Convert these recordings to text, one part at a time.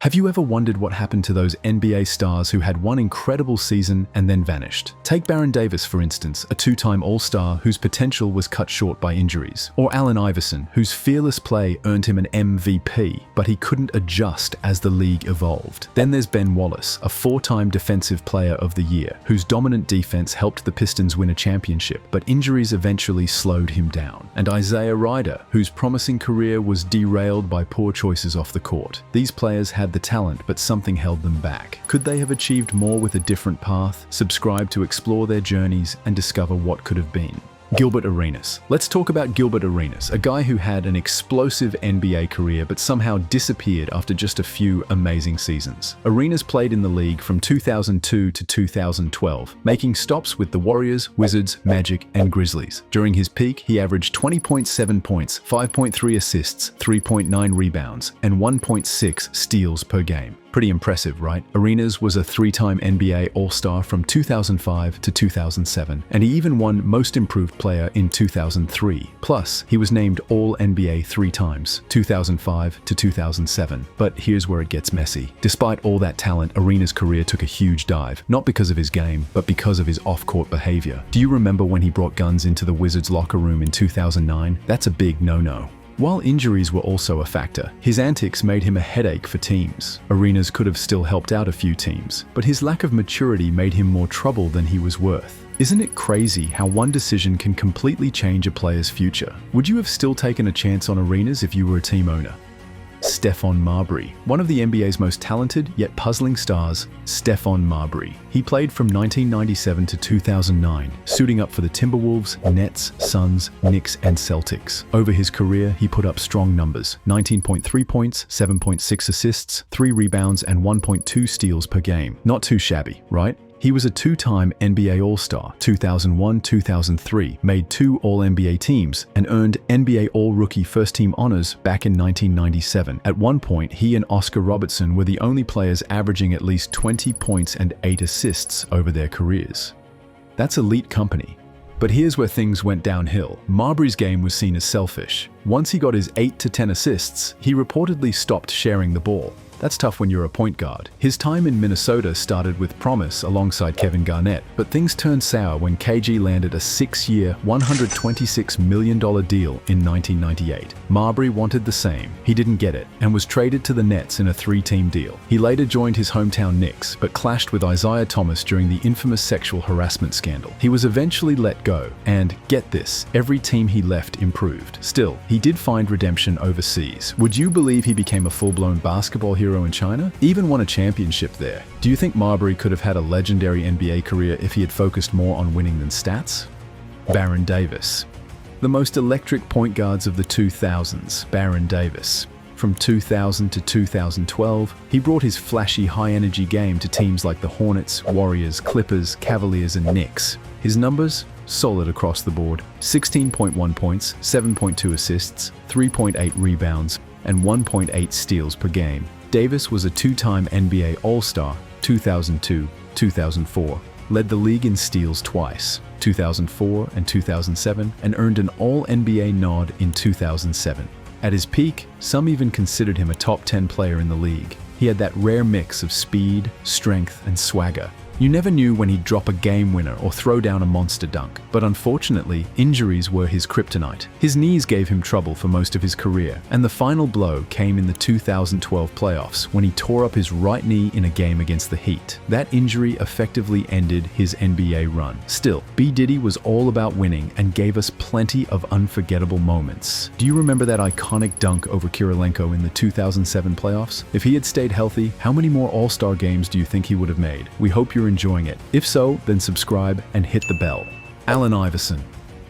Have you ever wondered what happened to those NBA stars who had one incredible season and then vanished? Take Baron Davis, for instance, a two-time All-Star whose potential was cut short by injuries. Or Allen Iverson, whose fearless play earned him an MVP, but he couldn't adjust as the league evolved. Then there's Ben Wallace, a four-time Defensive Player of the Year, whose dominant defense helped the Pistons win a championship, but injuries eventually slowed him down. And Ryder, whose promising career was derailed by poor choices off the court. These players had the talent, but something held them back. Could they have achieved more with a different path? Subscribe to explore their journeys and discover what could have been. Gilbert Arenas. Let's talk about Gilbert Arenas, a guy who had an explosive NBA career but somehow disappeared after just a few amazing seasons. Arenas played in the league from 2002 to 2012, making stops with the Warriors, Wizards, Magic, and Grizzlies. During his peak, he averaged 20.7 points, 5.3 assists, 3.9 rebounds, and 1.6 steals per game. Pretty impressive, right? Arenas was a three-time NBA All-Star from 2005 to 2007, and he even won Most Improved Player in 2003. Plus, he was named All-NBA 3 times, 2005 to 2007. But here's where it gets messy. Despite all that talent, Arenas' career took a huge dive, not because of his game, but because of his off-court behavior. Do you remember when he brought guns into the Wizards' locker room in 2009? That's a big no-no. While injuries were also a factor, his antics made him a headache for teams. Arenas could have still helped out a few teams, but his lack of maturity made him more trouble than he was worth. Isn't it crazy how one decision can completely change a player's future? Would you have still taken a chance on Arenas if you were a team owner? Stefon Marberry, one of the NBA's most talented yet puzzling stars, Stefon Marberry. He played from 1997 to 2009, suiting up for the Timberwolves, Nets, Suns, Knicks, and Celtics. Over his career, he put up strong numbers: 19.3 points, 7.6 assists, 3 rebounds, and 1.2 steals per game. Not too shabby, right? He was a two-time NBA All-Star, 2001-2003, made 2 All-NBA teams, and earned NBA All-Rookie First-Team honors back in 1997. At one point, he and Oscar Robertson were the only players averaging at least 20 points and 8 assists over their careers. That's elite company. But here's where things went downhill. Marberry's game was seen as selfish. Once he got his 8 to 10 assists, he reportedly stopped sharing the ball. That's tough when you're a point guard. His time in Minnesota started with promise alongside Kevin Garnett, but things turned sour when KG landed a 6-year, $126 million deal in 1998. Marberry wanted the same. He didn't get it, and was traded to the Nets in a 3-team deal. He later joined his hometown Knicks, but clashed with Isaiah Thomas during the infamous sexual harassment scandal. He was eventually let go, and get this, every team he left improved. Still, he did find redemption overseas. Would you believe he became a full-blown basketball hero in China? Even won a championship there. Do you think Marberry could have had a legendary NBA career if he had focused more on winning than stats? Baron Davis. The most electric point guards of the 2000s, Baron Davis. From 2000 to 2012, he brought his flashy, high-energy game to teams like the Hornets, Warriors, Clippers, Cavaliers, and Knicks. His numbers? Solid across the board. 16.1 points, 7.2 assists, 3.8 rebounds, and 1.8 steals per game. Davis was a 2-time NBA All-Star, 2002-2004, led the league in steals twice, 2004 and 2007, and earned an All-NBA nod in 2007. At his peak, some even considered him a top 10 player in the league. He had that rare mix of speed, strength, and swagger. You never knew when he'd drop a game winner or throw down a monster dunk, but unfortunately, injuries were his kryptonite. His knees gave him trouble for most of his career, and the final blow came in the 2012 playoffs when he tore up his right knee in a game against the Heat. That injury effectively ended his NBA run. Still, B. Diddy was all about winning and gave us plenty of unforgettable moments. Do you remember that iconic dunk over Kirilenko in the 2007 playoffs? If he had stayed healthy, how many more All-Star games do you think he would have made? We hope you're enjoying it. If so, then subscribe and hit the bell. Allen Iverson.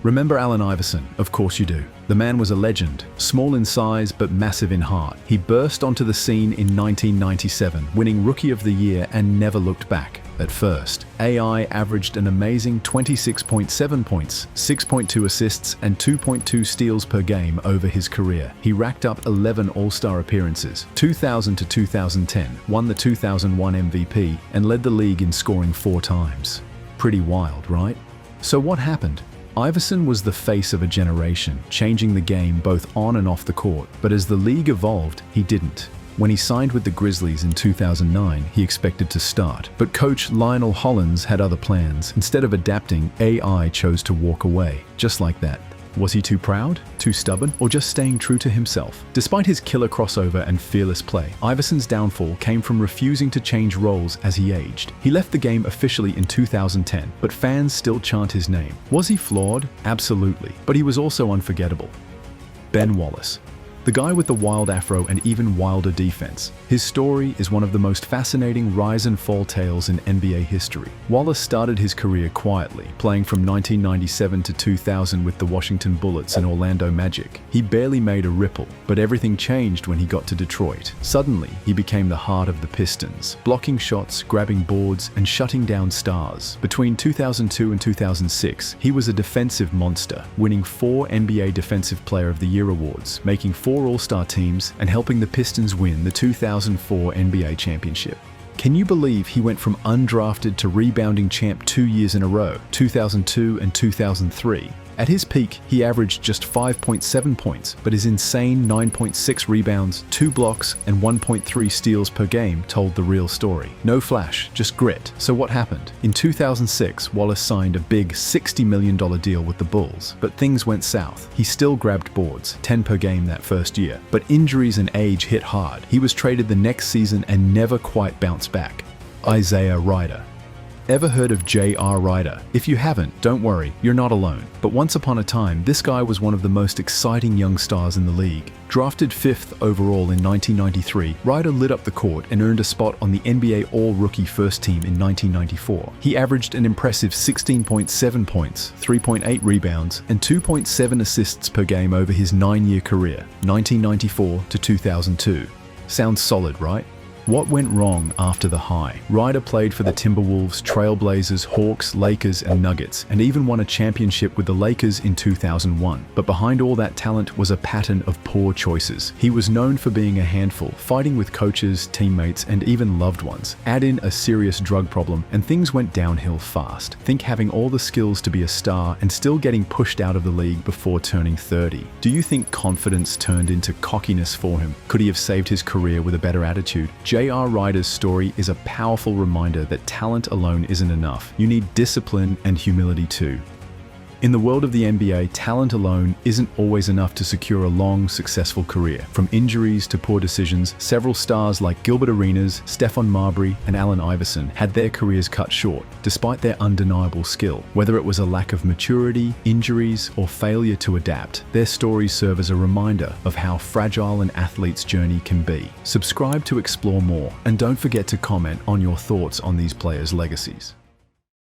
Remember Allen Iverson? Of course you do. The man was a legend, small in size but massive in heart. He burst onto the scene in 1997, winning Rookie of the Year and never looked back. At first, AI averaged an amazing 26.7 points, 6.2 assists, and 2.2 steals per game over his career. He racked up 11 All-Star appearances, 2000 to 2010, won the 2001 MVP, and led the league in scoring 4 times. Pretty wild, right? So what happened? Iverson was the face of a generation, changing the game both on and off the court, but as the league evolved, he didn't. When he signed with the Grizzlies in 2009, he expected to start. But coach Lionel Hollins had other plans. Instead of adapting, AI chose to walk away. Just like that. Was he too proud, too stubborn, or just staying true to himself? Despite his killer crossover and fearless play, Iverson's downfall came from refusing to change roles as he aged. He left the game officially in 2010, but fans still chant his name. Was he flawed? Absolutely. But he was also unforgettable. Ben Wallace. The guy with the wild afro and even wilder defense. His story is one of the most fascinating rise and fall tales in NBA history. Wallace started his career quietly, playing from 1997 to 2000 with the Washington Bullets and Orlando Magic. He barely made a ripple, but everything changed when he got to Detroit. Suddenly, he became the heart of the Pistons, blocking shots, grabbing boards, and shutting down stars. Between 2002 and 2006, he was a defensive monster, winning 4 NBA Defensive Player of the Year awards, making 4 All-Star teams, and helping the Pistons win the 2004 NBA championship. Can you believe he went from undrafted to rebounding champ 2 years in a row, 2002 and 2003? At his peak, he averaged just 5.7 points, but his insane 9.6 rebounds, 2 blocks, and 1.3 steals per game told the real story. No flash, just grit. So what happened? In 2006, Wallace signed a big $60 million deal with the Bulls, but things went south. He still grabbed boards, 10 per game that first year, but injuries and age hit hard. He was traded the next season and never quite bounced back. Ryder. Ever heard of J.R. Ryder? If you haven't, don't worry, you're not alone. But once upon a time, this guy was one of the most exciting young stars in the league. Drafted 5th overall in 1993, Ryder lit up the court and earned a spot on the NBA All-Rookie First Team in 1994. He averaged an impressive 16.7 points, 3.8 rebounds, and 2.7 assists per game over his 9-year career, 1994 to 2002. Sounds solid, right? What went wrong after the high? Ryder played for the Timberwolves, Trailblazers, Hawks, Lakers, and Nuggets, and even won a championship with the Lakers in 2001. But behind all that talent was a pattern of poor choices. He was known for being a handful, fighting with coaches, teammates, and even loved ones. Add in a serious drug problem, and things went downhill fast. Think having all the skills to be a star and still getting pushed out of the league before turning 30. Do you think confidence turned into cockiness for him? Could he have saved his career with a better attitude? J.R. Ryder's story is a powerful reminder that talent alone isn't enough. You need discipline and humility too. In the world of the NBA, talent alone isn't always enough to secure a long, successful career. From injuries to poor decisions, several stars like Gilbert Arenas, Stefon Marberry, and Allen Iverson had their careers cut short, despite their undeniable skill. Whether it was a lack of maturity, injuries, or failure to adapt, their stories serve as a reminder of how fragile an athlete's journey can be. Subscribe to explore more, and don't forget to comment on your thoughts on these players' legacies.